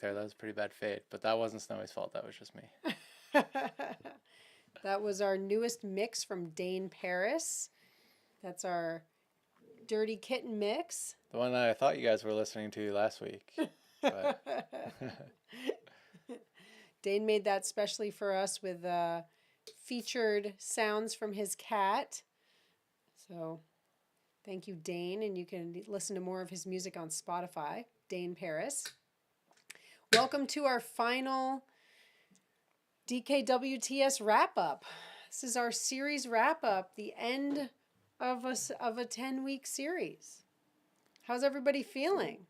there. That was a pretty bad fade, but that wasn't Snowy's fault. That was just me. That was our newest mix from Dane Paris. That's our Dirty Kitten mix. The one that I thought you guys were listening to last week. But Dane made that specially for us with featured sounds from his cat. So thank you, Dane. And you can listen to more of his music on Spotify, Dane Paris. Welcome to our final DKWTS wrap-up. This is our series wrap-up, the end of a 10-week series. How's everybody feeling?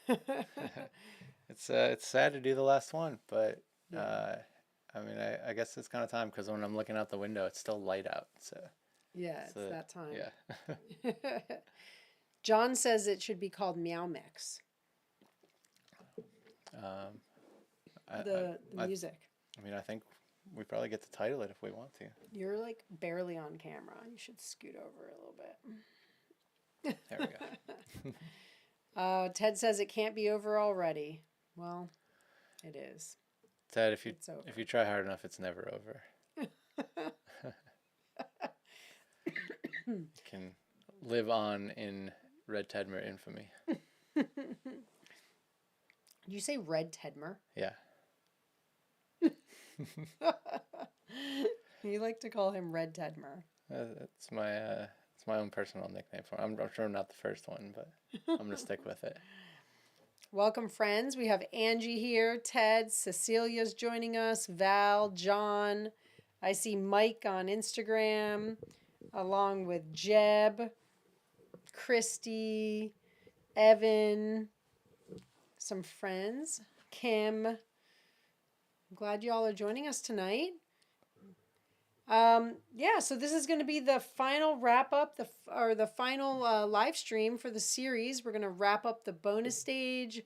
it's sad to do the last one, but I mean, I guess it's kind of time because when I'm looking out the window, it's still light out. So yeah, it's that time. Yeah. John says it should be called Meow Mix. The music. I mean, I think we probably get to title it if we want to. You're like barely on camera. You should scoot over a little bit. There we go. Ted says it can't be over already. Well, it is. Ted, if you try hard enough, it's never over. Can live on in Red Tedmer infamy. Did you say Red Tedmer? Yeah. You like to call him Red Tedmer. It's my own personal nickname for him. I'm sure I'm not the first one, but I'm gonna stick with it. Welcome, friends. We have Angie here, Ted, Cecilia's joining us, Val, John. I see Mike on Instagram, along with Jeb, Christy, Evan, some friends, Kim. I'm glad you all are joining us tonight. So this is going to be the final wrap up, the final live stream for the series. We're going to wrap up the bonus stage,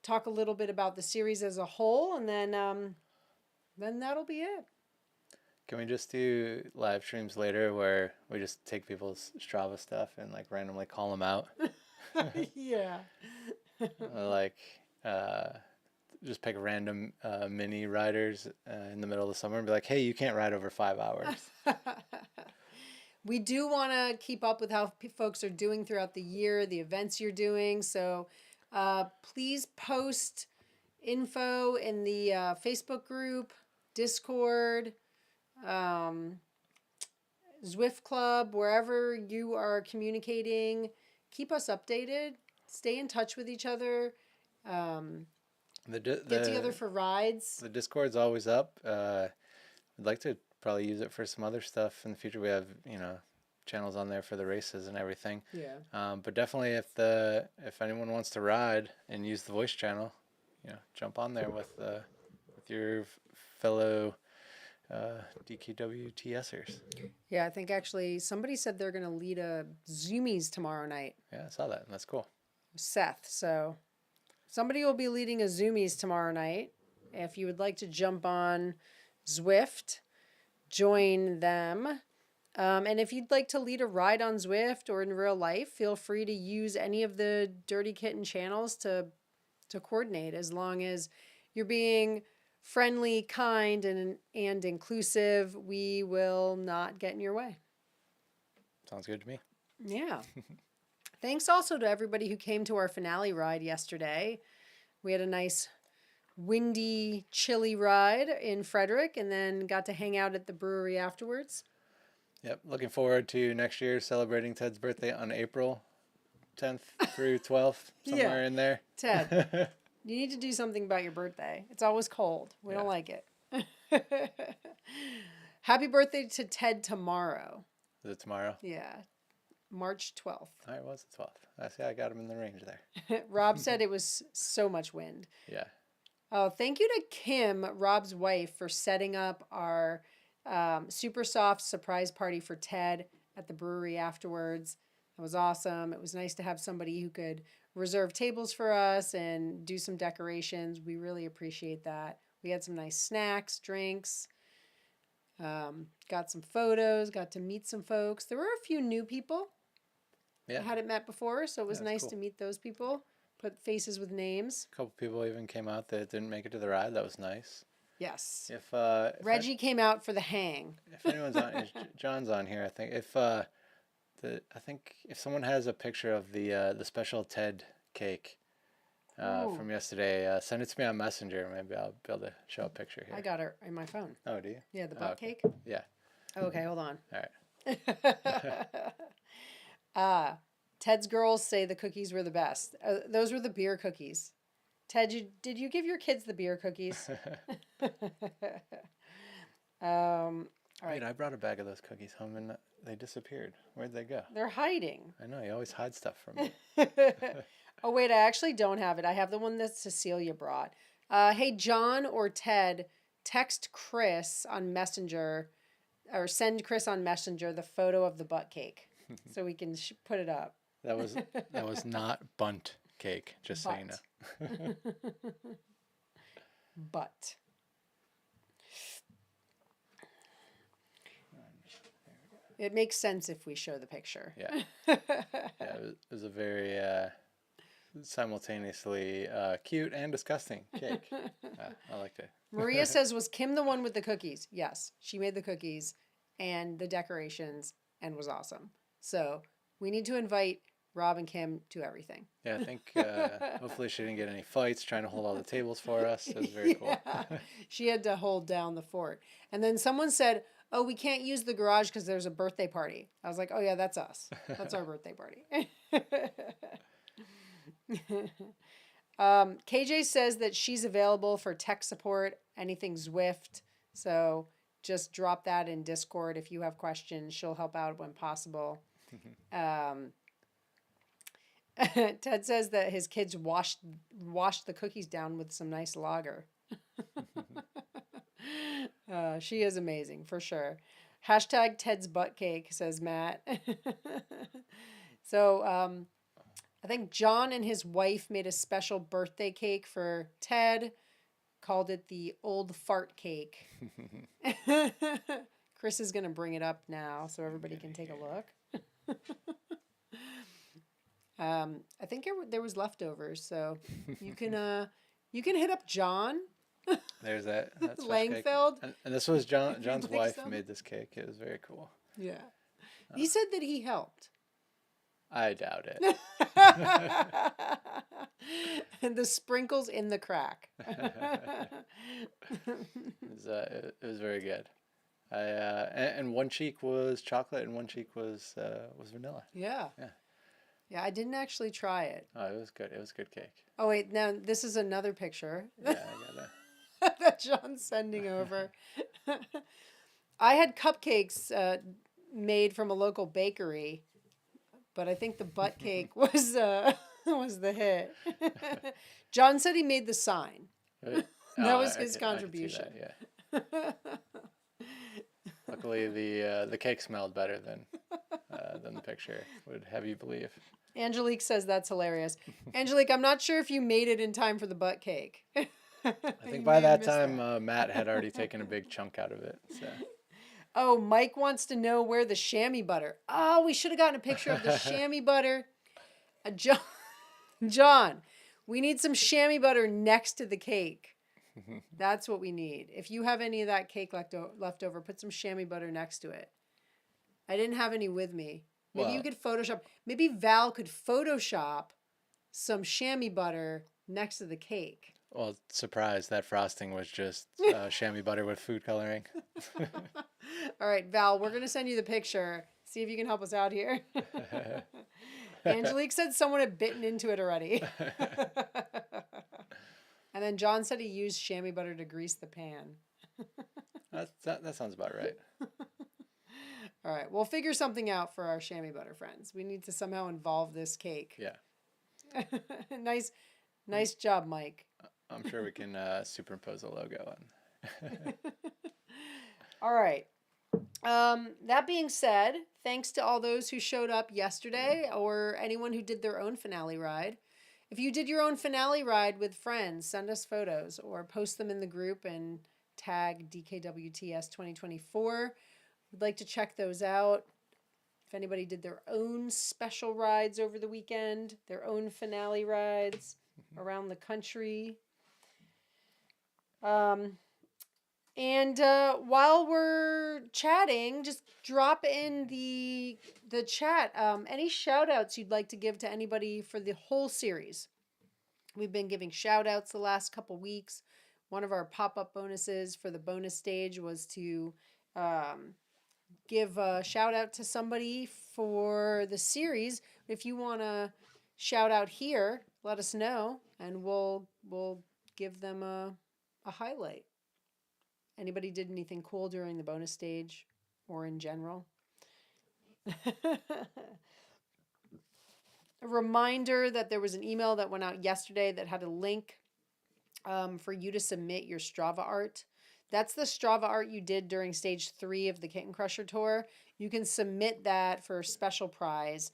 talk a little bit about the series as a whole, and then that'll be it. Can we just do live streams later where we just take people's Strava stuff and like randomly call them out? Yeah. Just pick random mini riders in the middle of the summer and be like, hey, you can't ride over 5 hours. We do want to keep up with how folks are doing throughout the year, the events you're doing. So please post info in the Facebook group, Discord, Zwift Club, wherever you are communicating. Keep us updated. Stay in touch with each other. Get together for rides. The Discord's always up. I'd like to probably use it for some other stuff in the future. We have, channels on there for the races and everything. Yeah. But definitely if anyone wants to ride and use the voice channel, jump on there with your fellow DKWTSers. Yeah, I think actually somebody said they're going to lead a Zoomies tomorrow night. Yeah, I saw that. And that's cool. Seth, so somebody will be leading a Zoomies tomorrow night. If you would like to jump on Zwift, join them. And if you'd like to lead a ride on Zwift or in real life, feel free to use any of the Dirty Kitten channels to coordinate, as long as you're being friendly, kind, and inclusive. We will not get in your way. Sounds good to me. Yeah. Thanks also to everybody who came to our finale ride yesterday. We had a nice windy, chilly ride in Frederick and then got to hang out at the brewery afterwards. Yep. Looking forward to next year celebrating Ted's birthday on April 10th through 12th, somewhere in there. Ted, you need to do something about your birthday. It's always cold. We don't like it. Happy birthday to Ted tomorrow. Is it tomorrow? Yeah. March 12th. It was the 12th. I see I got him in the range there. Rob said it was so much wind. Yeah. Oh, thank you to Kim, Rob's wife, for setting up our super soft surprise party for Ted at the brewery afterwards. It was awesome. It was nice to have somebody who could reserve tables for us and do some decorations. We really appreciate that. We had some nice snacks, drinks, got some photos, got to meet some folks. There were a few new people I hadn't met before, so it was nice to meet those people. Put faces with names. A couple people even came out that didn't make it to the ride. That was nice. Yes. If Reggie came out for the hang. if anyone's on, if John's on here, I think I think if someone has a picture of the special Ted cake from yesterday, send it to me on Messenger. Maybe I'll be able to show a picture here. I got it in my phone. Oh, do you? Yeah, the butt okay. cake. Yeah. Okay, hold on. All right. Ted's girls say the cookies were the best. Those were the beer cookies. Ted, did you give your kids the beer cookies? All right. Wait, I brought a bag of those cookies home and they disappeared. Where'd they go? They're hiding. I know, you always hide stuff from me. Oh, wait, I actually don't have it. I have the one that Cecilia brought. Hey, John or Ted, text Chris on Messenger or send Chris on Messenger the photo of the butt cake so we can put it up. That was not bunt cake, just so you know. Butt. It makes sense if we show the picture. Yeah. It was a very simultaneously cute and disgusting cake. I liked it. Maria says, was Kim the one with the cookies? Yes, she made the cookies and the decorations and was awesome. So we need to invite Rob and Kim to everything. Yeah, I think hopefully she didn't get any fights trying to hold all the tables for us. It was very cool. She had to hold down the fort. And then someone said, oh, we can't use the garage because there's a birthday party. I was like, oh, yeah, that's us. That's our birthday party. KJ says that she's available for tech support, anything Zwift. So just drop that in Discord if you have questions. She'll help out when possible. Ted says that his kids washed the cookies down with some nice lager. She is amazing, for sure. Hashtag Ted's butt cake, says Matt. So I think John and his wife made a special birthday cake for Ted, called it the old fart cake. Chris is going to bring it up now so everybody can take a look. I think there was leftovers, so you can hit up John. There's that Langfeld. And this was John's wife made this cake. It was very cool. Yeah. He said that he helped. I doubt it. And the sprinkles in the crack. It was very good. And one cheek was chocolate and one cheek was vanilla. Yeah. Yeah, I didn't actually try it. Oh, it was good. It was good cake. Oh, wait, now this is another picture. Yeah, I gotta. That John's sending over. I had cupcakes made from a local bakery, but I think the butt cake was the hit. John said he made the sign. That was his contribution. I can see that, yeah. Luckily, the cake smelled better than the picture would have you believe. Angelique says that's hilarious. Angelique, I'm not sure if you made it in time for the butt cake. I think by that time, Matt had already taken a big chunk out of it. So. Oh, Mike wants to know where the chamois butter. Oh, we should have gotten a picture of the chamois butter. John, we need some chamois butter next to the cake. That's what we need. If you have any of that cake left over, put some chamois butter next to it. I didn't have any with me. Maybe you could Photoshop. Maybe Val could Photoshop some chamois butter next to the cake. Well, surprise, that frosting was just chamois butter with food coloring. All right, Val, we're going to send you the picture. See if you can help us out here. Angelique said someone had bitten into it already. And then John said he used chamois butter to grease the pan. That sounds about right. All right, we'll figure something out for our chamois butter friends. We need to somehow involve this cake. Yeah. Nice job, Mike. I'm sure we can superimpose a logo on. All right. That being said, thanks to all those who showed up yesterday or anyone who did their own finale ride. If you did your own finale ride with friends, send us photos or post them in the group and tag DKWTS 2024. We'd like to check those out. If anybody did their own special rides over the weekend, their own finale rides around the country. And while we're chatting, just drop in the chat any shout outs you'd like to give to anybody for the whole series. We've been giving shout outs the last couple weeks. One of our pop-up bonuses for the bonus stage was to give a shout out to somebody for the series. If you want to shout out here, let us know and we'll give them a highlight. Anybody did anything cool during the bonus stage or in general? A reminder that there was an email that went out yesterday that had a link for you to submit your Strava art. That's the Strava art you did during stage 3 of the Kitten Crusher tour. You can submit that for a special prize.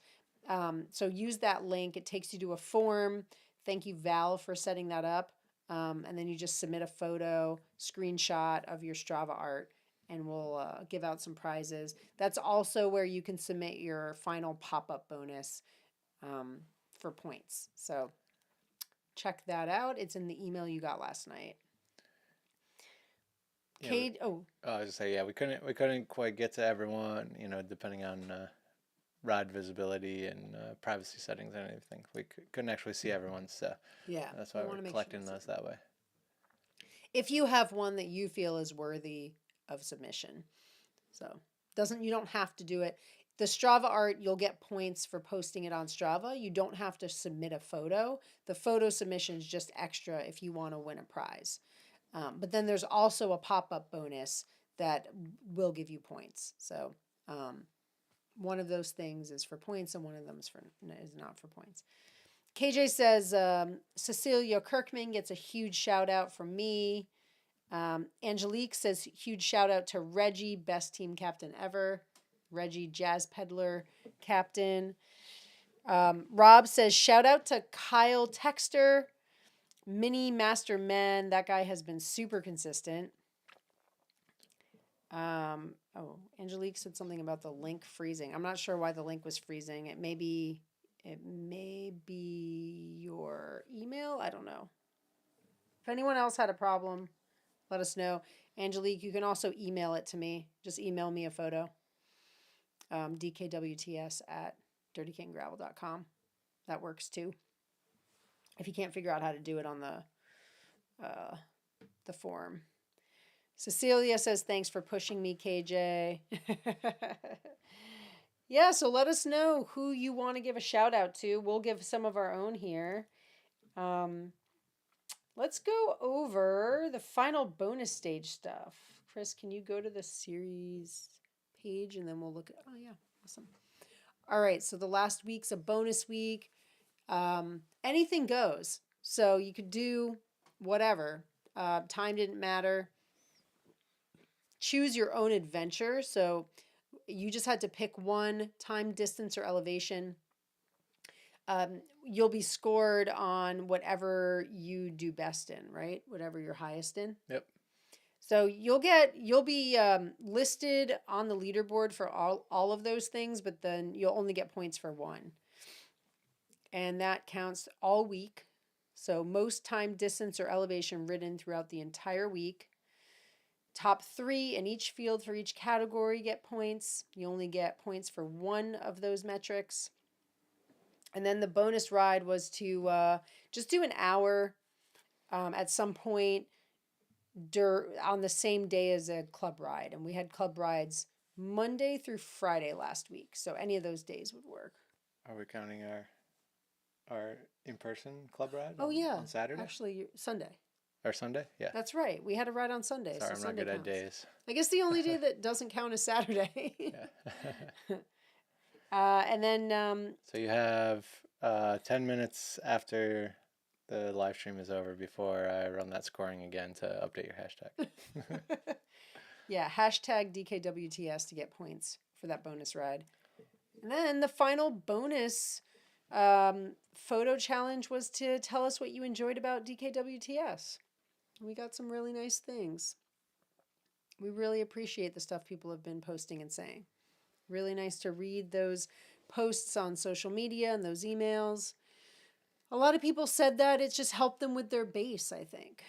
So use that link. It takes you to a form. Thank you, Val, for setting that up. And then you just submit a photo, screenshot of your Strava art, and we'll give out some prizes. That's also where you can submit your final pop-up bonus for points. So check that out. It's in the email you got last night. Yeah, Kate, I was gonna say, yeah, we couldn't quite get to everyone, depending on ride visibility and privacy settings and everything. We couldn't actually see everyone, so yeah, that's why we're collecting those that way. If you have one that you feel is worthy of submission, so you don't have to do it. The Strava art, you'll get points for posting it on Strava. You don't have to submit a photo. The photo submission is just extra if you want to win a prize. But then there's also a pop-up bonus that will give you points. So one of those things is for points and one of them is not for points. KJ says Cecilia Kirkman gets a huge shout out from me. Angelique says huge shout out to Reggie, best team captain ever. Reggie, Jazz Peddler captain. Rob says shout out to Kyle Texter, Mini Master Man. That guy has been super consistent. Angelique said something about the link freezing. I'm not sure why the link was freezing. It may be your email. I don't know. If anyone else had a problem, let us know. Angelique, you can also email it to me. Just email me a photo. DKWTS at dirtykittengravel.com. That works too. If you can't figure out how to do it on the form. Cecilia says, thanks for pushing me, KJ. Yeah, so let us know who you want to give a shout out to. We'll give some of our own here. Let's go over the final bonus stage stuff. Chris, can you go to the series page and then we'll look at, oh yeah, awesome. All right, so the last week's a bonus week. Anything goes. So you could do whatever. Time didn't matter. Choose your own adventure. So you just had to pick one: time, distance, or elevation. You'll be scored on whatever you do best in, right? Whatever you're highest in. Yep. So you'll be listed on the leaderboard for all of those things, but then you'll only get points for one. And that counts all week. So most time, distance, or elevation ridden throughout the entire week. Top 3 in each field for each category get points. You only get points for one of those metrics. And then the bonus ride was to just do an hour at some point on the same day as a club ride. And we had club rides Monday through Friday last week. So any of those days would work. Are we counting our in-person club ride? On Saturday? Actually, Sunday. Or Sunday? Yeah. That's right. We had a ride on Sunday. Sorry, so I'm Sunday not good counts. at days. I guess the only day that doesn't count is Saturday. Yeah. And then... so you have 10 minutes after the live stream is over before I run that scoring again to update your hashtag. Yeah, hashtag DKWTS to get points for that bonus ride. And then the final bonus photo challenge was to tell us what you enjoyed about DKWTS. We got some really nice things. We really appreciate the stuff people have been posting and saying. Really nice to read those posts on social media and those emails. A lot of people said that it's just helped them with their base, I think.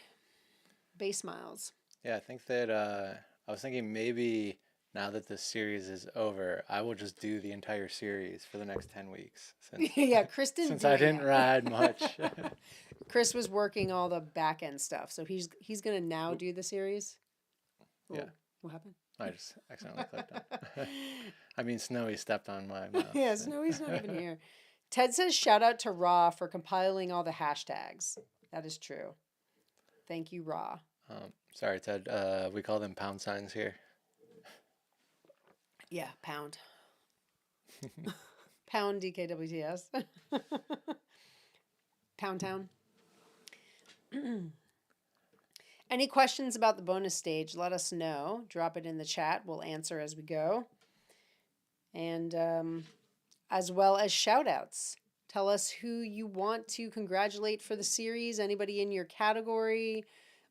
Base miles. Yeah, I think that I was thinking maybe now that the series is over, I will just do the entire series for the next 10 weeks since Yeah, Chris didn't since do I it didn't yet. ride much. Chris was working all the back end stuff, so he's gonna now Oop, do the series. yeah, Oh, what happened? I just accidentally clicked on. I mean, Snowy stepped on my mouse. Yes, no, he's not even here. Ted says shout out to Raw for compiling all the hashtags. That is true. Thank you, Raw. Sorry, Ted. We call them pound signs here. Yeah, pound. Pound DKWTS. Pound Town. Any questions about the bonus stage, let us know. Drop it in the chat. We'll answer as we go. And as well as shout outs. Tell us who you want to congratulate for the series. Anybody in your category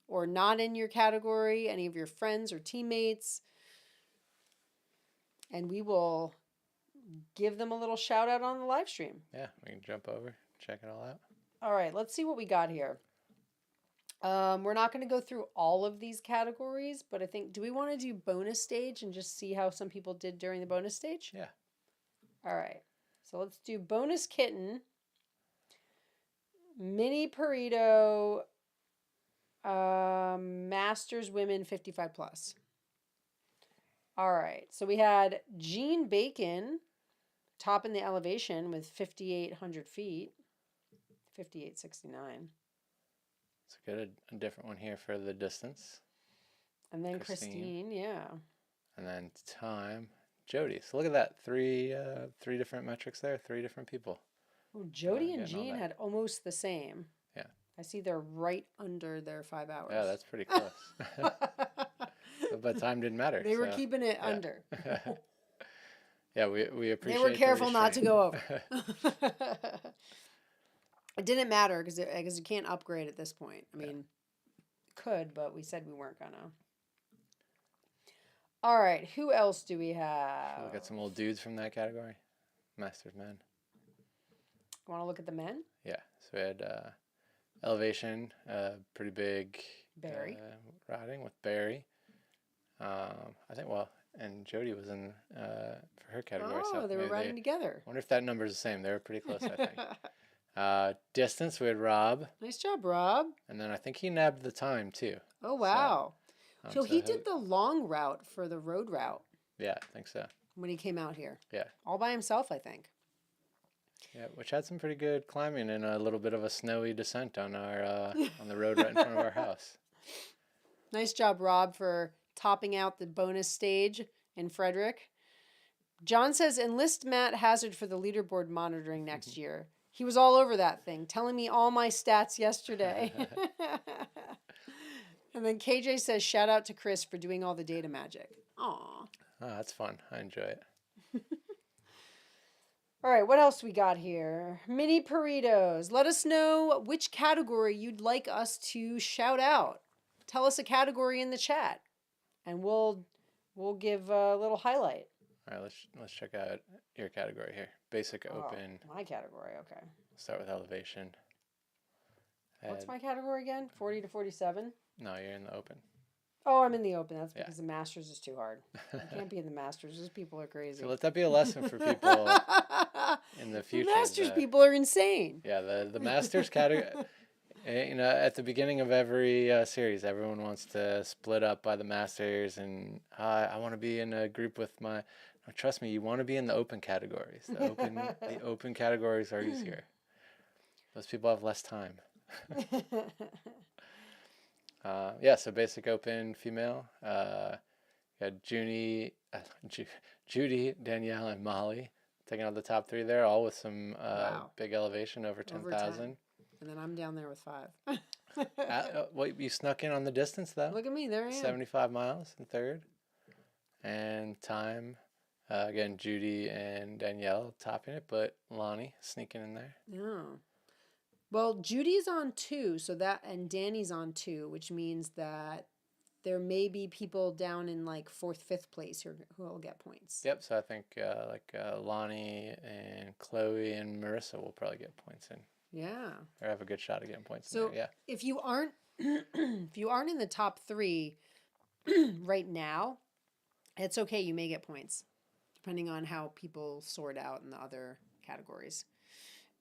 or not in your category. Any of your friends or teammates. And we will give them a little shout out on the live stream. Yeah, we can jump over, check it all out. All right, let's see what we got here. We're not going to go through all of these categories, but I think, do we want to do bonus stage and just see how some people did during the bonus stage? Yeah. All right. So let's do bonus kitten, mini burrito, masters women 55 plus. All right. So we had Jean Bacon top in the elevation with 5,800 feet, 5,869. Let's get a different one here for the distance. And then Christine, yeah. And then time, Jody. So look at that, three different metrics there, 3 different people. Oh, Jody and getting all Jean that. had almost the same. Yeah. I see they're right under their 5 hours. Yeah, that's pretty close. But time didn't matter. They were keeping it under. Yeah, we appreciate. They were careful the not to go over. restraint. It didn't matter because you can't upgrade at this point. I mean, could, but we said we weren't gonna. All right, who else do we have? Look at some old dudes from that category. Masters men. Want to look at the men? Yeah, so we had elevation, pretty big. Barry. Riding with Barry. I think, and Jody was in for her category. Oh, so they were riding together. I wonder if that number is the same. They were pretty close, I think. Distance, we had Rob. Nice job, Rob. And then I think he nabbed the time, too. Oh, wow. So he he'll- did the long route for the road route Yeah, I think so. when he came out here. Yeah. All by himself, I think. Yeah, which had some pretty good climbing and a little bit of a snowy descent on our on the road right in front of our house. Nice job, Rob, for topping out the bonus stage in Frederick. John says, enlist Matt Hazard for the leaderboard monitoring next year. He was all over that thing, telling me all my stats yesterday. And then KJ says, shout out to Chris for doing all the data magic. Aw. Oh, that's fun. I enjoy it. All right, what else we got here? Mini burritos. Let us know which category you'd like us to shout out. Tell us a category in the chat, and we'll give a little highlight. All right, let's check out your category here. Basic open. My category, okay. Start with elevation. What's my category again? 40 to 47? No, you're in the open. Oh, I'm in the open. That's Yeah. because the Masters is too hard. You can't be in the Masters. Those people are crazy. So let that be a lesson for people in the future. The Masters people are insane. Yeah, the Masters category. At the beginning of every series, everyone wants to split up by the Masters, and I want to be in a group with my. No, trust me, you want to be in the open categories. The open categories are easier. Those people have less time. So basic open female. Got Judy, Danielle, and Molly taking out the top 3 there, all with some big elevation over 10,000. And then I'm down there with 5. You snuck in on the distance though. Look at me, there I am. 75 miles in 3rd. And time, again, Judy and Danielle topping it, but Lonnie sneaking in there. Oh. Well, Judy's on 2, and Danny's on 2, which means that there may be people down in like 4th, 5th place who will get points. Yep. So I think Lonnie and Chloe and Marissa will probably get points in. Yeah. Or have a good shot at getting points in So there. Yeah. if you aren't if you aren't in the top 3 right now, it's okay. You may get points depending on how people sort out in the other categories.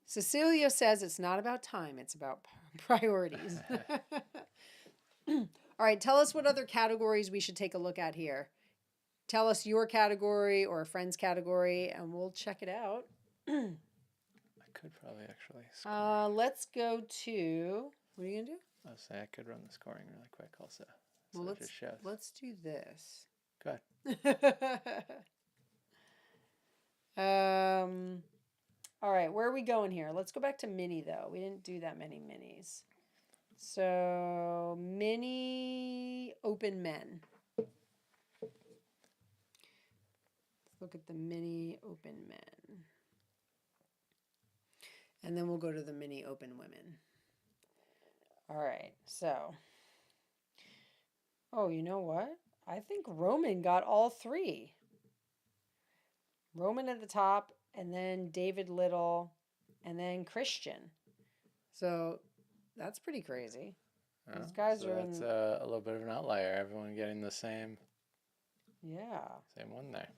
Cecilia says it's not about time, it's about priorities. All right, tell us what other categories we should take a look at here. Tell us your category or a friend's category, and we'll check it out. I could probably actually score. Let's go to, what are you going to do? I was saying I could run the scoring really quick also. So Well, it just shows. let's do this. Go ahead. All right, where are we going here? Let's go back to mini, though. We didn't do that many minis. So, mini open men. Let's look at the mini open men. And then we'll go to the mini open women. All right, so. Oh, you know what? I think Roman got all 3. Roman at the top, and then David Little, and then Christian. So that's pretty crazy. These guys so are that's in. a little bit of an outlier. Everyone getting the same Yeah. same one there.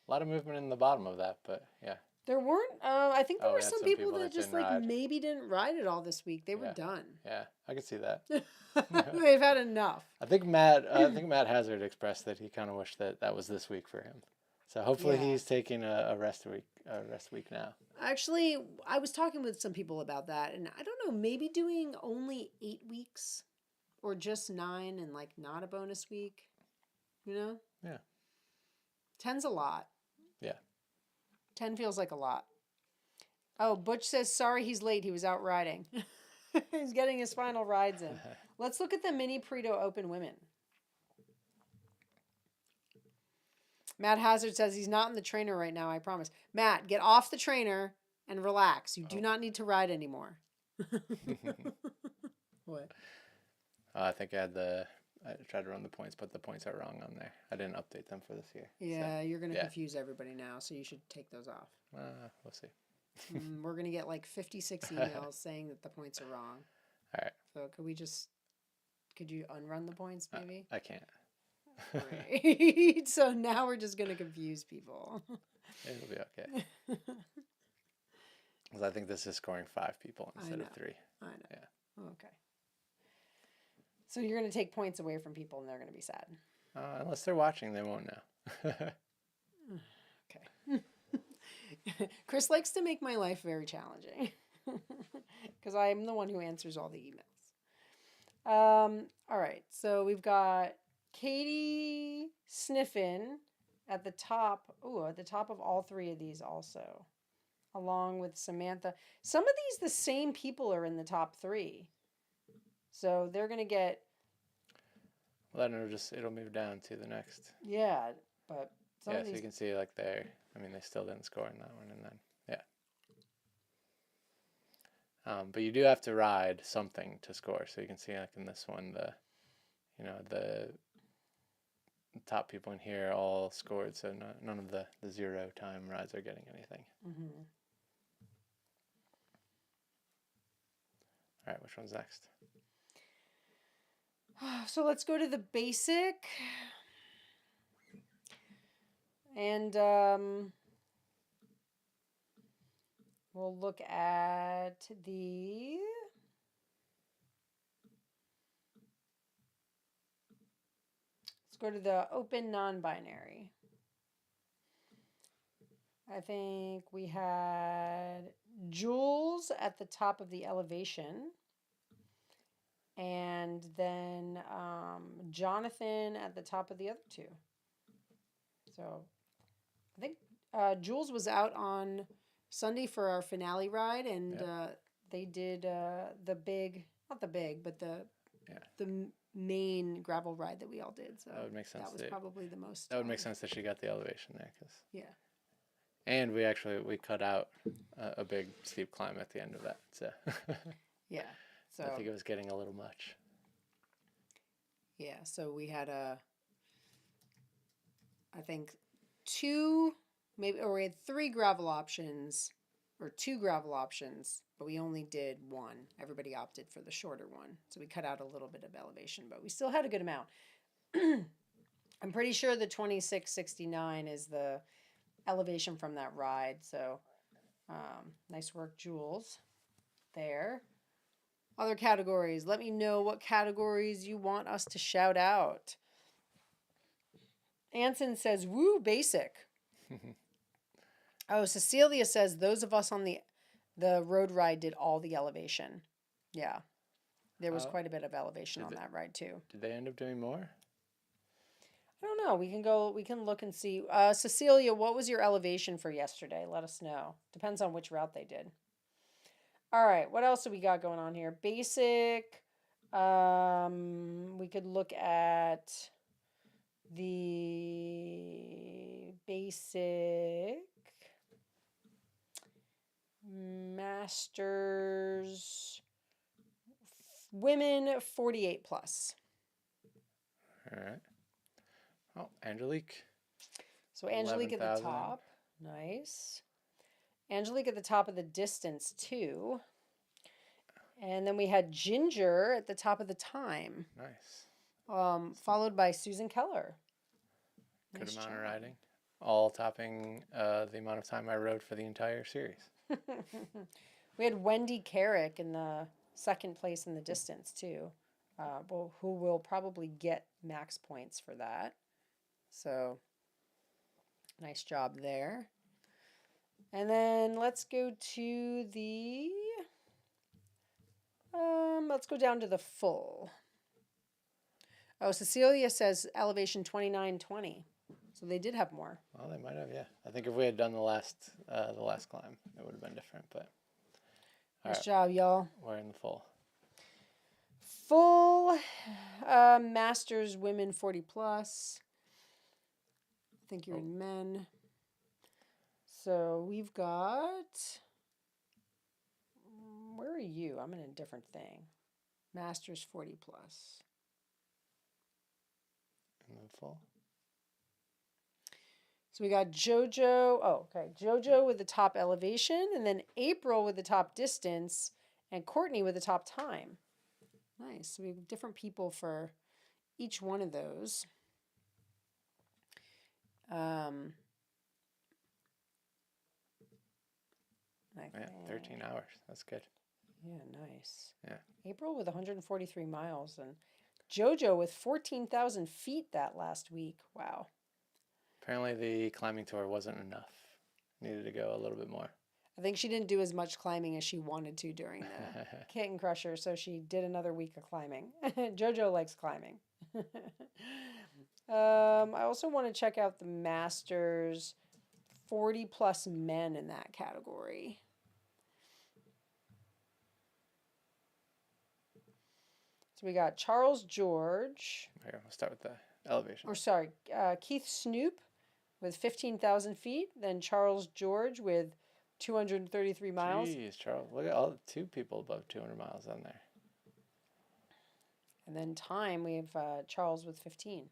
A lot of movement in the bottom of that, but yeah. There weren't. I think there were we had some some people people that that just didn't like ride. maybe didn't ride it all this week. They were Yeah. done. Yeah, I could see that. They've had enough. I think Matt Hazard expressed that he kind of wished that was this week for him. So hopefully Yeah. he's taking a rest week now. Actually, I was talking with some people about that, and I don't know, maybe doing only 8 weeks or just 9 and like not a bonus week, you know? Yeah. 10's a lot. Yeah. 10 feels like a lot. Oh, Butch says, sorry he's late. He was out riding. He's getting his final rides in. Let's look at the mini Preto Open women. Matt Hazard says he's not in the trainer right now, I promise. Matt, get off the trainer and relax. You do not need to ride anymore. What? I think I tried to run the points, but the points are wrong on there. I didn't update them for this year. Yeah, so, you're going to confuse everybody now, so you should take those off. We'll see. We're going to get like 56 emails saying that the points are wrong. All right. So could you unrun the points maybe? I can't. Great. So now we're just going to confuse people. It'll be okay. Because I think this is scoring 5 people instead of 3. I know. Yeah. Okay. So you're going to take points away from people and they're going to be sad. Unless they're watching, they won't know. Okay. Chris likes to make my life very challenging because I'm the one who answers all the emails. All right. So we've got Katie Sniffin at the top. Oh, at the top of all 3 of these also, along with Samantha. Some of these, the same people are in the top 3. So they're going to get. Well, then it'll move down to the next. Yeah, but some yeah, of these. So you can see like they still didn't score in that one, and then yeah. But you do have to ride something to score. So you can see like in this one, the top people in here all scored. So none of the 0 time rides are getting anything. Mm-hmm. All right, which one's next? So let's go to the basic. And we'll look at the let's go to the open non-binary. I think we had Jules at the top of the elevation. And then Jonathan at the top of the other 2. So I think Jules was out on Sunday for our finale ride, and they did the big, not the big, but the main gravel ride that we all did. So that would make sense. That was probably the most. That would make sense that she got the elevation there, Yeah. And we cut out a big steep climb at the end of that. So yeah. So I think it was getting a little much. Yeah, so we had I think we had 3 gravel options or 2 gravel options, but we only did 1. Everybody opted for the shorter one. So we cut out a little bit of elevation, but we still had a good amount. I'm pretty sure the 2669 is the elevation from that ride. So nice work, Jules, there. Other categories. Let me know what categories you want us to shout out. Anson says, woo, basic. Oh, Cecilia says, those of us on the road ride did all the elevation. Yeah. There was quite a bit of elevation on that ride, too. Did they end up doing more? I don't know. We can look and see. Cecilia, what was your elevation for yesterday? Let us know. Depends on which route they did. All right. What else do we got going on here? Basic. We could look at the basic masters women 48 plus. All right. Oh, Angelique. So Angelique at the top. Nice. Angelique at the top of the distance, too. And then we had Ginger at the top of the time. Nice. Followed by Susan Keller. Good amount of riding. All topping the amount of time I rode for the entire series. We had Wendy Carrick in the second place in the distance, too. Who will probably get max points for that. So, nice job there. And then let's go to the... let's go down to the full. Oh, Cecilia says elevation 2920. So they did have more. Well, they might have, yeah. I think if we had done the last climb, it would have been different. But nice job, y'all. We're in the full. Full Masters women 40 plus. I think you're in men. So we've got. Where are you? I'm in a different thing. Masters 40 plus. In the full. So we got JoJo. Oh, okay. JoJo with the top elevation, and then April with the top distance, and Courtney with the top time. Nice. So we have different people for each one of those. Yeah, 13 hours. That's good. Yeah, nice. Yeah. April with 143 miles, and JoJo with 14,000 feet that last week. Wow. Apparently the climbing tour wasn't enough. Needed to go a little bit more. I think she didn't do as much climbing as she wanted to during the Kitten Crusher, so she did another week of climbing. JoJo likes climbing. I also want to check out the Masters 40 plus men in that category. So we got Charles George. Here, we'll start with the elevation. Or sorry, Keith Snoop with 15,000 feet. Then Charles George with 233 miles. Jeez, Charles. Look at all 2 people above 200 miles on there. And then time, we have Charles with 15.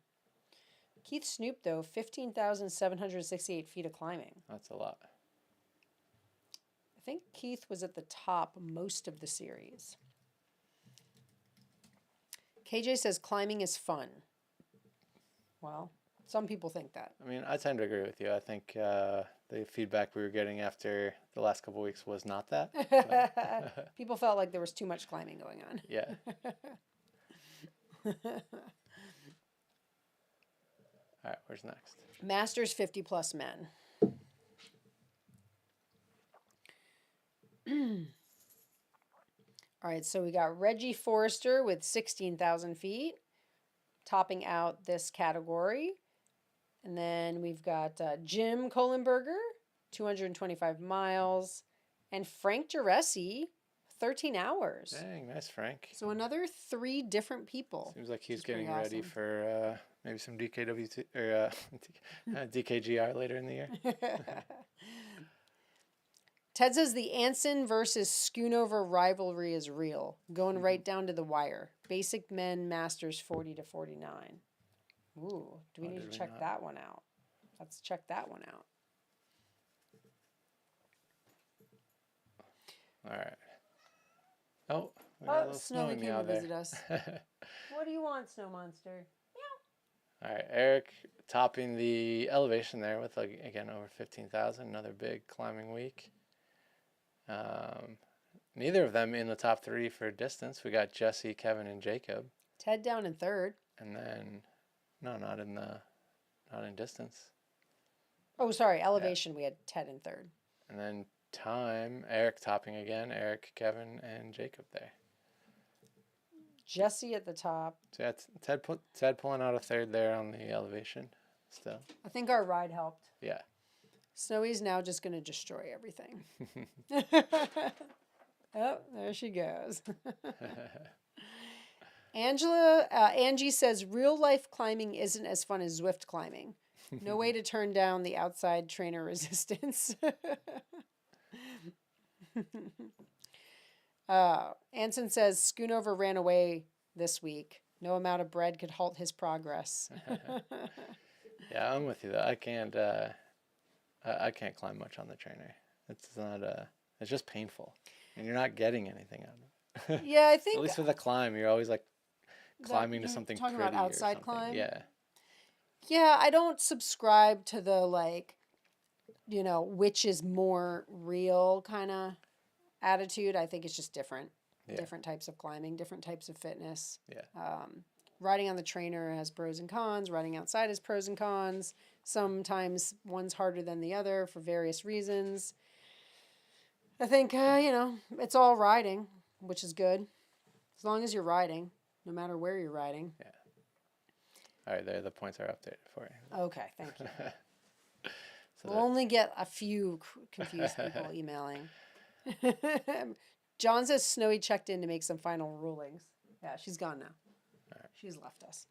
Keith Snoop, though, 15,768 feet of climbing. That's a lot. I think Keith was at the top most of the series. KJ says climbing is fun. Well, some people think that. I mean, I tend to agree with you. I think the feedback we were getting after the last couple of weeks was not that. People felt like there was too much climbing going on. Yeah. All right, where's next? Masters 50 plus men. All right, so we got Reggie Forrester with 16,000 feet, topping out this category. And then we've got Jim Kohlenberger, 225 miles, and Frank Duresi, 13 hours. Dang, nice, Frank. So another 3 different people. Seems like he's getting ready for maybe some DKWT or DKGR later in the year. Ted says the Anson versus Schoonover rivalry is real, going right down to the wire. Basic Men Masters 40 to 49. Ooh, do we need did to we check not? that one out? Let's check that one out. All right. Oh, we got a little Snowy snowy came meow to there. visit us. What do you want, Snow Monster? All right, Eric topping the elevation there with, like, again, over 15,000. Another big climbing week. Neither of them in the top 3 for distance. We got Jesse, Kevin, and Jacob. Ted down in third. And then, no, not in distance. Oh, sorry, elevation. We had Ted in third. And then time, Eric topping again. Eric, Kevin, and Jacob there. Jesse at the top. So yeah, Ted pulling out a third there on the elevation still. I think our ride helped. Yeah. Snowy's now just going to destroy everything. Oh, there she goes. Angie says, real life climbing isn't as fun as Zwift climbing. No way to turn down the outside trainer resistance. Anson says, Schoonover ran away this week. No amount of bread could halt his progress. Yeah, I'm with you though. I can't climb much on the trainer. It's not it's just painful, and you're not getting anything out of it. Yeah, I think At least with a climb, you're always like climbing to you're something talking pretty about or outside something. climb? Yeah. Yeah, I don't subscribe to the which is more real kind of attitude. I think it's just different. Yeah. Different types of climbing, different types of fitness. Yeah. Riding on the trainer has pros and cons. Riding outside has pros and cons. Sometimes one's harder than the other for various reasons. I think, it's all riding, which is good. As long as you're riding, no matter where you're riding. Yeah. All right, there, the points are updated for you. Okay, thank you. So We'll only get a few confused people emailing. John says Snowy checked in to make some final rulings. Yeah, she's gone now. Right. She's left us.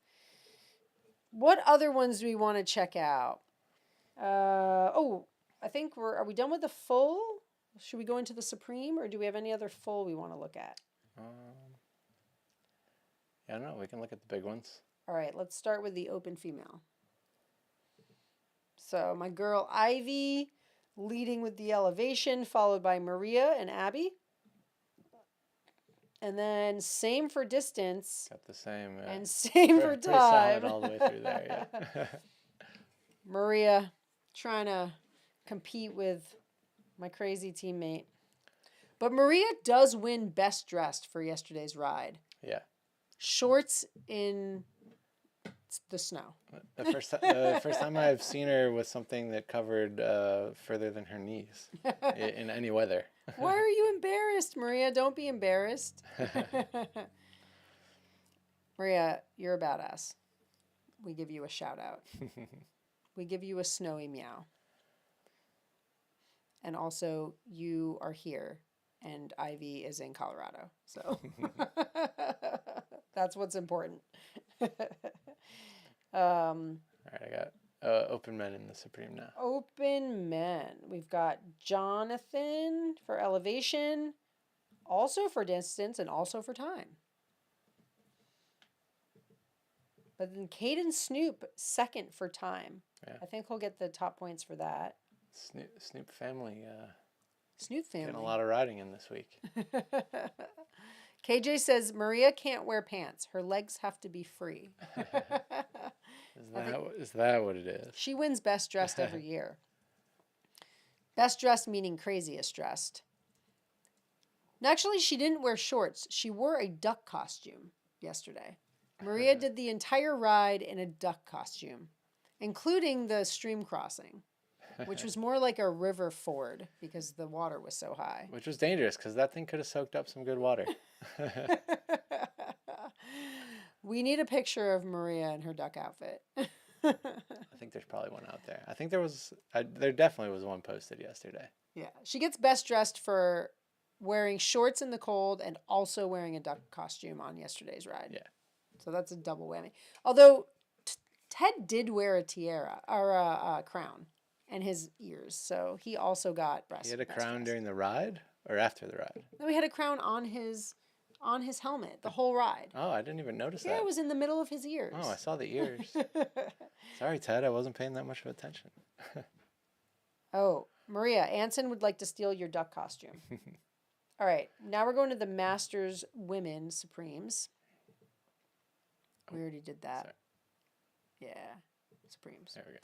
What other ones do we want to check out? I think are we done with the full? Should we go into the Supreme, or do we have any other full we want to look at? Yeah, I don't know. We can look at the big ones. All right, let's start with the open female. So my girl Ivy leading with the elevation, followed by Maria and Abby. And then same for distance. Got the same. And same for pretty solid time. all the way through there, yeah. Maria trying to compete with my crazy teammate. But Maria does win best dressed for yesterday's ride. Yeah. Shorts in the snow. The first time I've seen her with something that covered further than her knees in any weather. Why are you embarrassed, Maria? Don't be embarrassed. Maria, you're a badass. We give you a shout out. We give you a snowy meow. And also, you are here, and Ivy is in Colorado. So that's what's important. All right, I got open men in the Supreme now. Open men. We've got Jonathan for elevation, also for distance, and also for time. But then Caden Snoop, second for time. Yeah. I think he'll get the top points for that. Snoop family. Snoop family. Getting a lot of riding in this week. KJ says Maria can't wear pants. Her legs have to be free. Is that what it is? She wins best dressed every year. Best dressed meaning craziest dressed. Actually, she didn't wear shorts. She wore a duck costume yesterday. Maria did the entire ride in a duck costume, including the stream crossing, which was more like a river ford because the water was so high. Which was dangerous because that thing could have soaked up some good water. We need a picture of Maria in her duck outfit. I think there's probably one out there. I think there definitely was one posted yesterday. Yeah, she gets best dressed for wearing shorts in the cold and also wearing a duck costume on yesterday's ride. Yeah. So that's a double whammy. Although Ted did wear a tiara or a crown and his ears, so he also got He had a crown during the ride or after the ride? No, he had a crown on his on his helmet the whole ride. Oh, I didn't even notice Yeah, that. it was in the middle of his ears. Oh, I saw the ears. Sorry, Ted, I wasn't paying that much of attention. Oh, Maria, Anson would like to steal your duck costume. All right, now we're going to the Masters Women Supremes. We already did that. Sorry. Yeah, Supremes. There we go.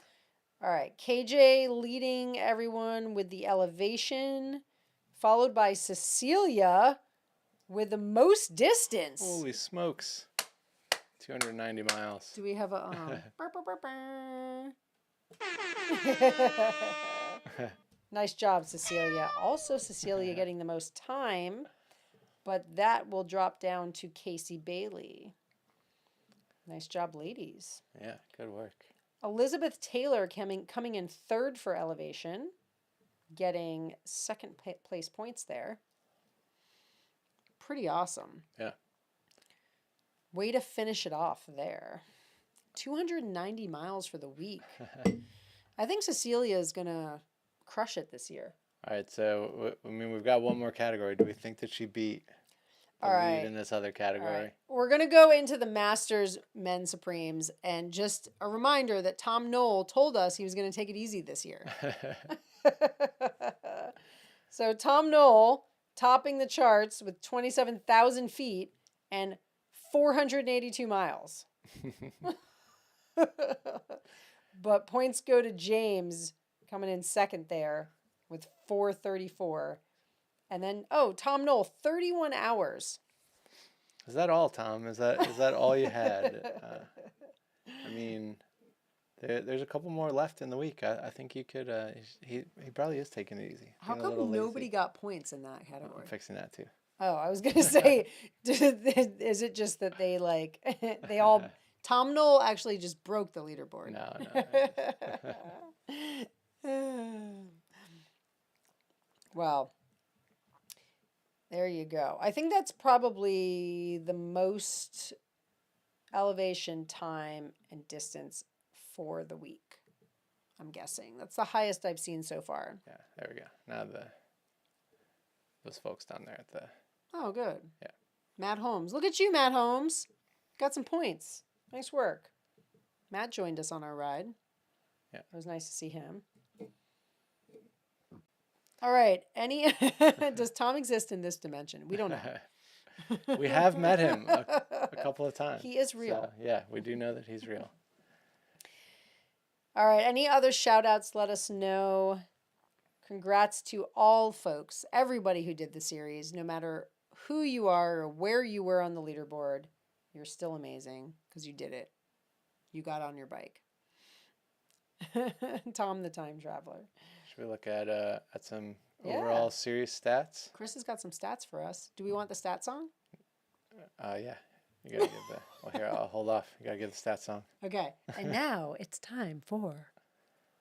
All right, KJ leading everyone with the elevation, followed by Cecilia with the most distance. Holy smokes. 290 miles. Do we have a... Nice job, Cecilia. Also, Cecilia getting the most time, but that will drop down to Casey Bailey. Nice job, ladies. Yeah, good work. Elizabeth Taylor coming in third for elevation, getting second place points there. Pretty awesome. Yeah. Way to finish it off there. 290 miles for the week. I think Cecilia is going to crush it this year. All right, so, I mean, we've got one more category. Do we think that she beat the lead in this other category? All right. We're going to go into the Masters Men Supremes, and just a reminder that Tom Knoll told us he was going to take it easy this year. So Tom Knoll topping the charts with 27,000 feet and 482 miles. But points go to James coming in second there with 434. And then, Tom Knoll, 31 hours. Is that all, Tom? Is that all you had? I mean, there's a couple more left in the week. I think you could. He probably is taking it easy. How Being a come little nobody lazy. got points in that category? I'm fixing that too. Oh, I was gonna say, is it just that they they all? Tom Knoll actually just broke the leaderboard. No. Well, there you go. I think that's probably the most elevation time and distance for the week. I'm guessing that's the highest I've seen so far. Yeah, there we go. Now those folks down there at the. Oh, good. Yeah. Matt Holmes. Look at you, Matt Holmes. Got some points. Nice work. Matt joined us on our ride. Yeah. It was nice to see him. All right. Does Tom exist in this dimension? We don't know. We have met him a couple of times. He is real. So, yeah, we do know that he's real. All right. Any other shout outs? Let us know. Congrats to all folks, everybody who did the series, no matter who you are or where you were on the leaderboard. You're still amazing because you did it. You got on your bike. Tom the Time Traveler. Should we look at some overall series stats? Chris has got some stats for us. Do we want the stat song? Yeah. You gotta give the. Well, here, I'll hold off. You gotta give the stat song. Okay. And now it's time for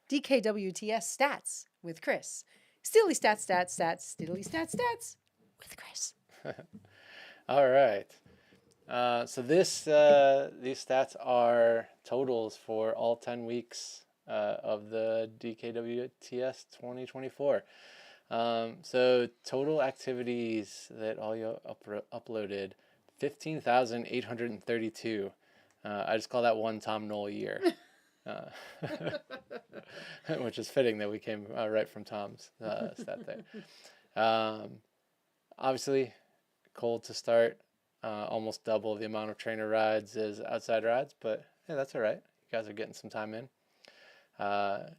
DKWTS Stats with Chris. Steely stats, steely stats with Chris. All right. So these stats are totals for all 10 weeks of the DKWTS 2024. So total activities that all you uploaded, 15,832. I just call that one Tom Knoll year. Which is fitting that we came right from Tom's stat there. Obviously, cold to start. Almost double the amount of trainer rides as outside rides, but hey, that's all right. You guys are getting some time in.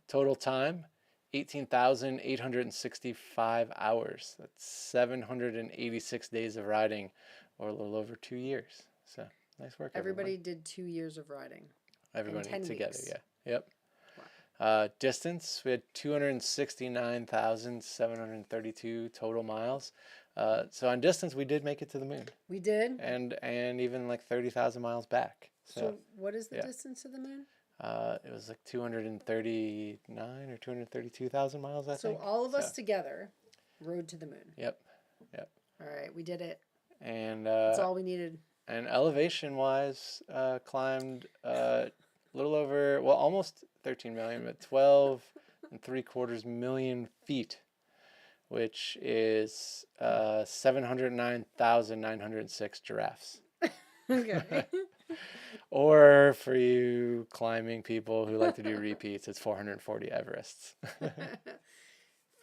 Total time, 18,865 hours. That's 786 days of riding, or a little over 2 years. So nice work, Everybody did 2 years of riding. Everybody 10 together, weeks. yeah. Yep. Wow. Distance, we had 269,732 total miles. So on distance, we did make it to the moon. We did? And even like 30,000 miles back. So what is the distance to the moon? It was like 239 or 232,000 miles, I think. So all of us together rode to the moon. Yep. All right, we did it. And that's all we needed. And elevation-wise, climbed a little over, well, almost 13 million, but 12.75 million feet, which is 709,906 giraffes. Okay. Or for you climbing people who like to do repeats, it's 440 Everests.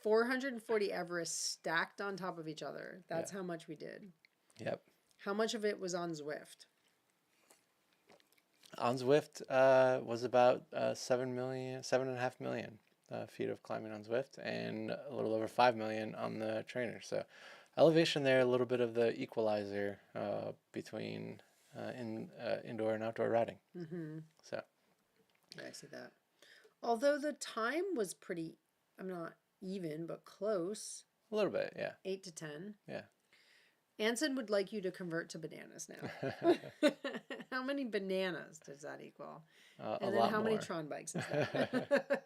440 Everest stacked on top of each other. That's Yeah. how much we did. Yep. How much of it was on Zwift? On Zwift was about 7.5 million feet of climbing on Zwift, and a little over 5 million on the trainer. So elevation there, a little bit of the equalizer between indoor and outdoor riding. Mm-hmm. So I see that. Although the time was pretty, I'm not even, but close. a little bit, yeah. 8 to 10. Yeah. Anson would like you to convert to bananas now. How many bananas does that equal? A And then lot how many more. Tron bikes is that?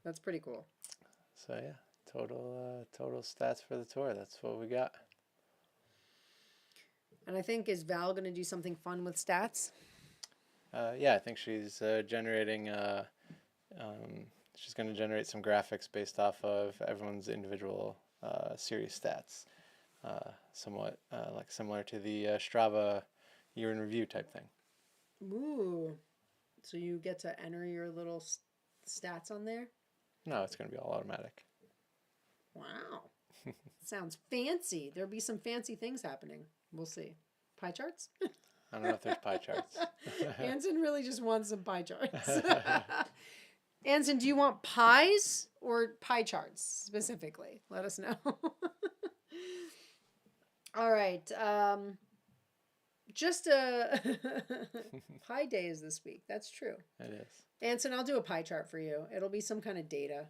That's pretty cool. So yeah, total stats for the tour. That's what we got. And I think, is Val going to do something fun with stats? Yeah, I think she's generating. She's going to generate some graphics based off of everyone's individual series stats, somewhat like similar to the Strava year in review type thing. Ooh. So you get to enter your little stats on there? No, it's going to be all automatic. Wow. Sounds fancy. There'll be some fancy things happening. We'll see. Pie charts? I don't know if there's pie charts. Anson really just wants some pie charts. Anson, do you want pies or pie charts specifically? Let us know. All right. Just pie day is this week. That's true. It is. Anson, I'll do a pie chart for you. It'll be some kind of data.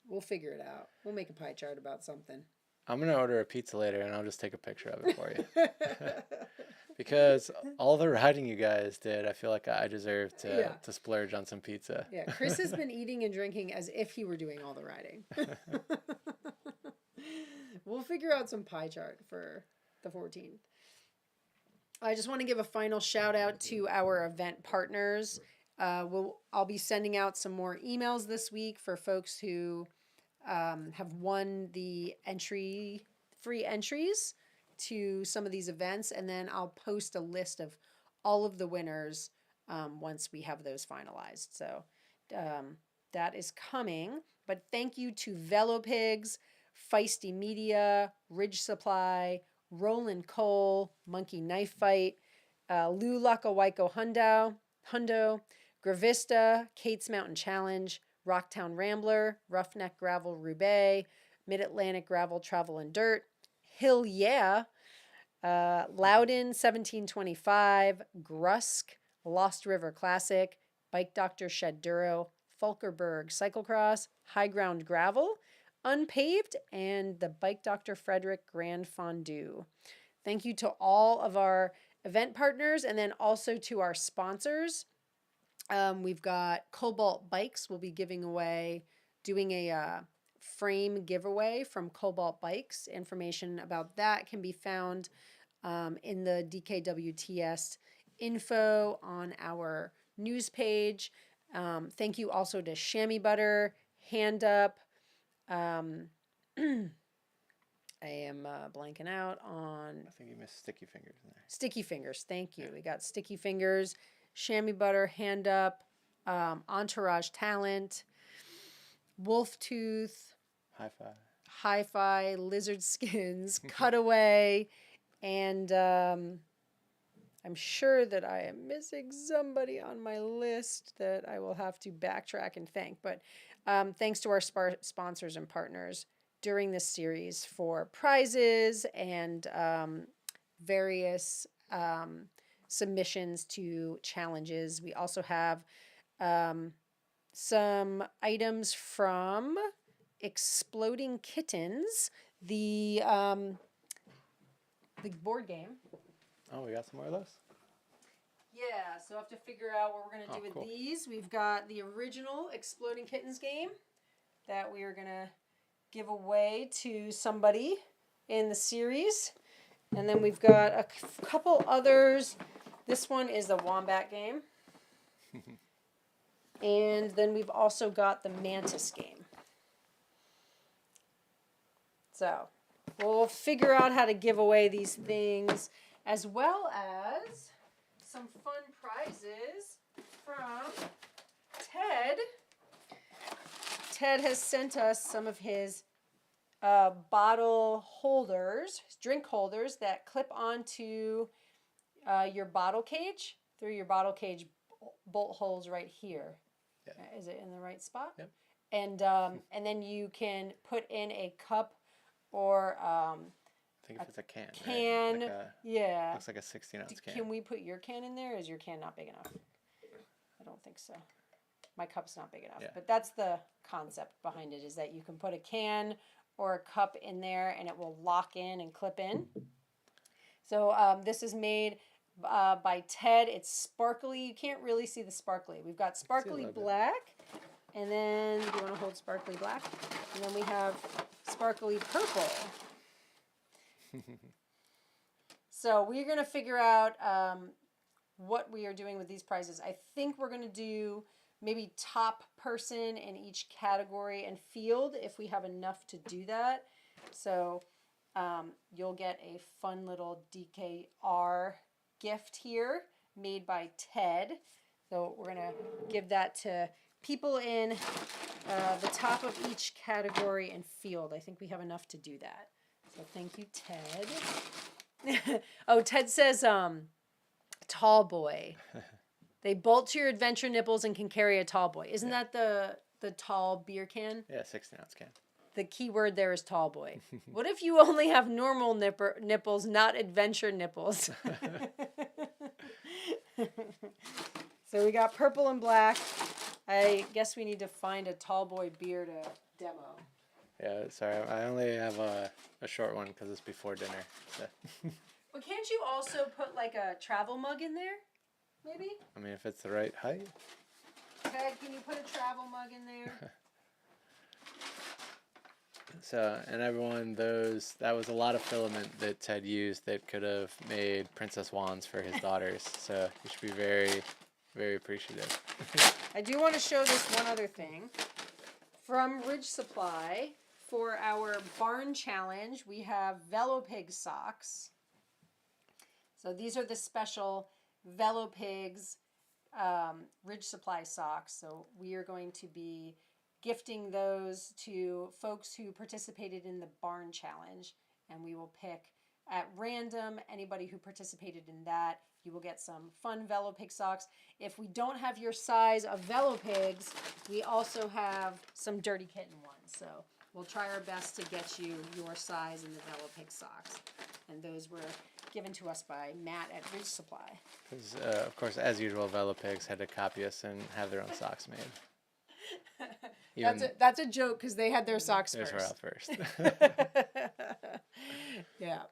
We'll figure it out. We'll make a pie chart about something. I'm going to order a pizza later and I'll just take a picture of it for you. Because all the riding you guys did, I feel like I deserve to splurge on some pizza. Yeah, Chris has been eating and drinking as if he were doing all the riding. We'll figure out some pie chart for the 14th. I just want to give a final shout out to our event partners. I'll be sending out some more emails this week for folks who have won the free entries to some of these events, and then I'll post a list of all of the winners once we have those finalized. So that is coming. But thank you to Velopigs, Feisty Media, Ridge Supply, Roland Cole, Monkey Knife Fight, Lou Lakawaiko Hundo, Gravista, Kate's Mountain Challenge, Rocktown Rambler, Roughneck Gravel Roubaix, Mid-Atlantic Gravel Travel and Dirt, Hill Yeah, Loudon 1725, Grusk, Lost River Classic, Bike Doctor Shed Duro, Falkerberg Cyclocross, High Ground Gravel, Unpaved, and the Bike Doctor Frederick Grand Fondue. Thank you to all of our event partners and then also to our sponsors. We've got Cobalt Bikes. We'll be doing a frame giveaway from Cobalt Bikes. Information about that can be found in the DKWTS info on our news page. Thank you also to Chamois Butter, Hand Up. I am blanking out on... I think you missed Sticky Fingers in there. Sticky Fingers, thank you. Yeah. We got Sticky Fingers, Chamois Butter, Hand Up, Entourage Talent, Wolf Tooth, Hi-Fi, Lizard Skins, Cutaway, and I'm sure that I am missing somebody on my list that I will have to backtrack and thank. But thanks to our sponsors and partners during this series for prizes and various submissions to challenges. We also have some items from Exploding Kittens, the board game. Oh, we got some more of those? Yeah, so I have to figure out what we're going to do with these. We've got the original Exploding Kittens game that we are going to give away to somebody in the series. And then we've got a couple others. This one is the Wombat game. And then we've also got the Mantis game. So we'll figure out how to give away these things, as well as some fun prizes from Ted. Ted has sent us some of his bottle holders, drink holders that clip onto your bottle cage through your bottle cage bolt holes right here. Yeah. Is it in the right spot? Yep. And then you can put in a cup or I think if it's a can. Can, right? yeah. Looks like a 16-ounce can. Can we put your can in there? Is your can not big enough? I don't think so. My cup's not big enough. Yeah. But that's the concept behind it, is that you can put a can or a cup in there and it will lock in and clip in. So this is made by Ted. It's sparkly. You can't really see the sparkly. We've got sparkly black. And then, do you want to hold sparkly black? And then we have sparkly purple. So we're going to figure out what we are doing with these prizes. I think we're going to do maybe top person in each category and field if we have enough to do that. So you'll get a fun little DKR gift here made by Ted. So we're going to give that to people in the top of each category and field. I think we have enough to do that. So thank you, Ted. Oh, Ted says, tall boy. They bolt to your adventure nipples and can carry a tall boy. Isn't that the tall beer can? Yeah, 16-ounce can. The key word there is tall boy. What if you only have normal nipples, not adventure nipples? So we got purple and black. I guess we need to find a tall boy beer to demo. Yeah, sorry. I only have a short one because it's before dinner. So. But can't you also put like a travel mug in there? Maybe? I mean, if it's the right height. Ted, can you put a travel mug in there? So, and everyone, that was a lot of filament that Ted used that could have made princess wands for his daughters. So you should be very, very appreciative. I do want to show this one other thing. From Ridge Supply, for our barn challenge, we have Velopig socks. So these are the special Velopigs Ridge Supply socks. So we are going to be gifting those to folks who participated in the barn challenge, and we will pick at random anybody who participated in that. You will get some fun Velopig socks. If we don't have your size of Velopigs, we also have some Dirty Kitten ones. So we'll try our best to get you your size in the Velopig socks. And those were given to us by Matt at Ridge Supply. Because, of course, as usual, Velopigs had to copy us and have their own socks made. That's a joke because they had their socks first. Theirs were out first. Yeah.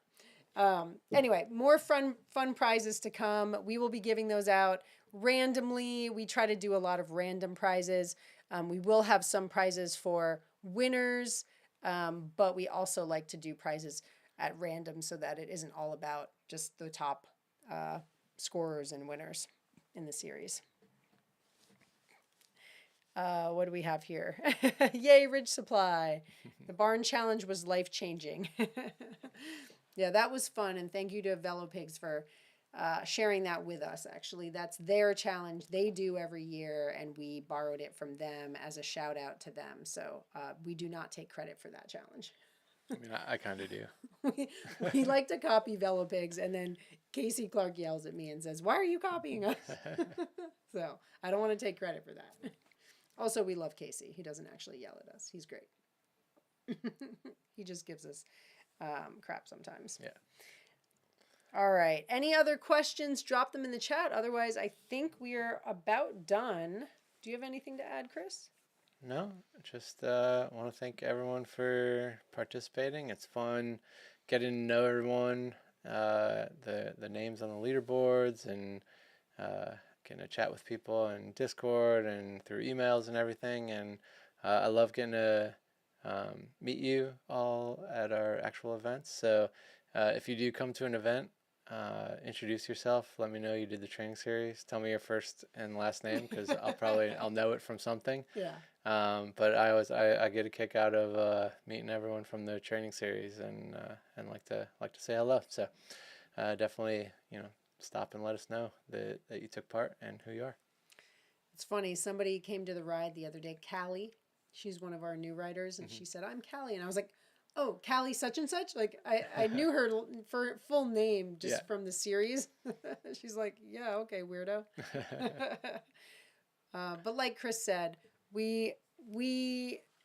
Anyway, more fun prizes to come. We will be giving those out randomly. We try to do a lot of random prizes. We will have some prizes for winners, but we also like to do prizes at random so that it isn't all about just the top scorers and winners in the series. What do we have here? Yay, Ridge Supply. The barn challenge was life-changing. Yeah, that was fun, and thank you to Velopigs for sharing that with us, actually. That's their challenge they do every year, and we borrowed it from them as a shout-out to them. So we do not take credit for that challenge. I mean, I kind of do. We like to copy Velopigs, and then Casey Clark yells at me and says, "Why are you copying us?" So I don't want to take credit for that. Also, we love Casey. He doesn't actually yell at us. He's great. He just gives us crap sometimes. Yeah. All right. Any other questions? Drop them in the chat. Otherwise, I think we are about done. Do you have anything to add, Chris? No, just want to thank everyone for participating. It's fun getting to know everyone, the names on the leaderboards, and getting to chat with people in Discord and through emails and everything. And I love getting to meet you all at our actual events. So if you do come to an event, introduce yourself. Let me know you did the training series. Tell me your first and last name, because I'll know it from something. Yeah. But I get a kick out of meeting everyone from the training series, and like to say hello. So definitely, stop and let us know that you took part and who you are. It's funny. Somebody came to the ride the other day, Callie. She's one of our new riders, and she said, "I'm Callie," and I was like, "Oh, Callie such and such." Like I knew her for full name just from the series. She's like, "Yeah, okay, weirdo." But like Chris said, we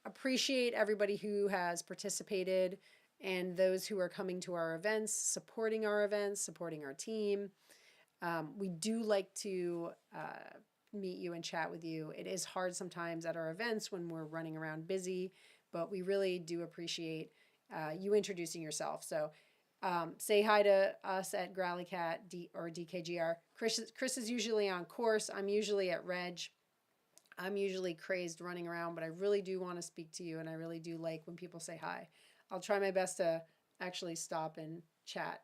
appreciate everybody who has participated and those who are coming to our events, supporting our team. We do like to meet you and chat with you. It is hard sometimes at our events when we're running around busy, but we really do appreciate you introducing yourself. So say hi to us at Growlycat or DKGR. Chris is usually on course. I'm usually at Reg. I'm usually crazed running around, but I really do want to speak to you, and I really do like when people say hi. I'll try my best to actually stop and chat.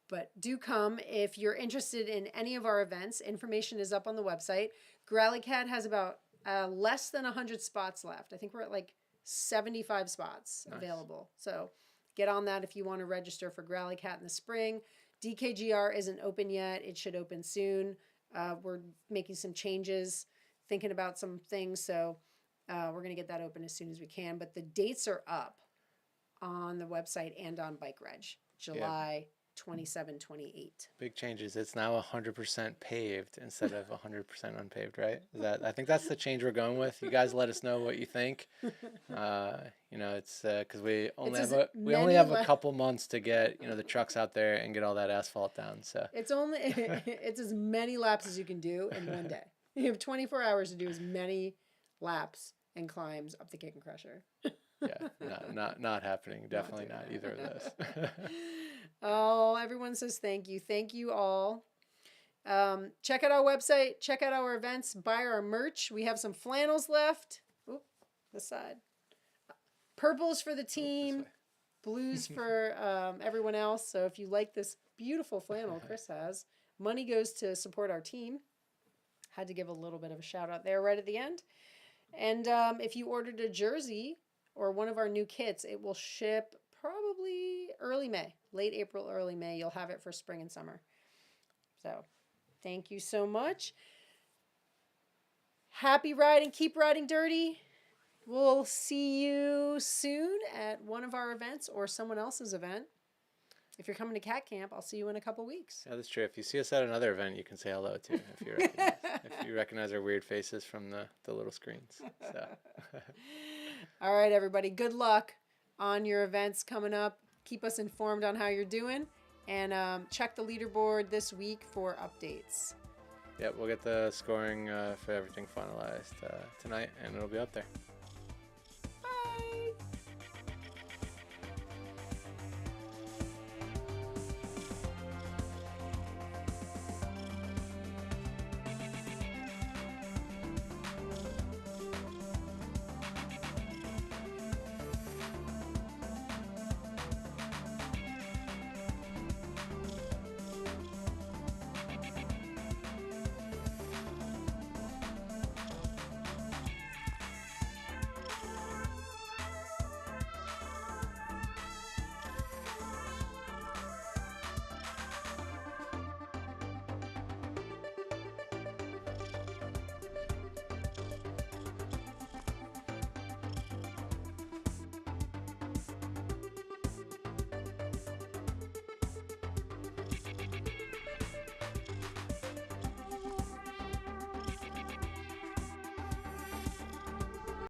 But do come if you're interested in any of our events. Information is up on the website. Growlycat has about less than 100 spots left. I think we're at like 75 spots available. So get on that if you want to register for Growlycat in the spring. DKGR isn't open yet. It should open soon. We're making some changes, thinking about some things. So we're going to get that open as soon as we can. But the dates are up on the website and on Bike Reg. July 27, 28. Big changes. It's now 100% paved instead of 100% unpaved, right? I think that's the change we're going with. You guys let us know what you think. It's because we only have a couple months to get the trucks out there and get all that asphalt down. So it's as many laps as you can do in one day. You have 24 hours to do as many laps and climbs up the Kitten Crusher. Yeah, not happening. Definitely not either of those. Oh, everyone says thank you. Thank you all. Check out our website. Check out our events. Buy our merch. We have some flannels left. Oop, this side. Purples for the team. Blues for everyone else. So if you like this beautiful flannel Chris has, money goes to support our team. Had to give a little bit of a shout out there right at the end. And if you ordered a jersey or one of our new kits, it will ship probably early May, late April, early May. You'll have it for spring and summer. So thank you so much. Happy riding. Keep riding dirty. We'll see you soon at one of our events or someone else's event. If you're coming to Cat Camp, I'll see you in a couple weeks. Yeah, that's true. If you see us at another event, you can say hello too. If you recognize our weird faces from the little screens. So. All right, everybody. Good luck on your events coming up. Keep us informed on how you're doing, and check the leaderboard this week for updates. Yep, we'll get the scoring for everything finalized tonight, and it'll be up there.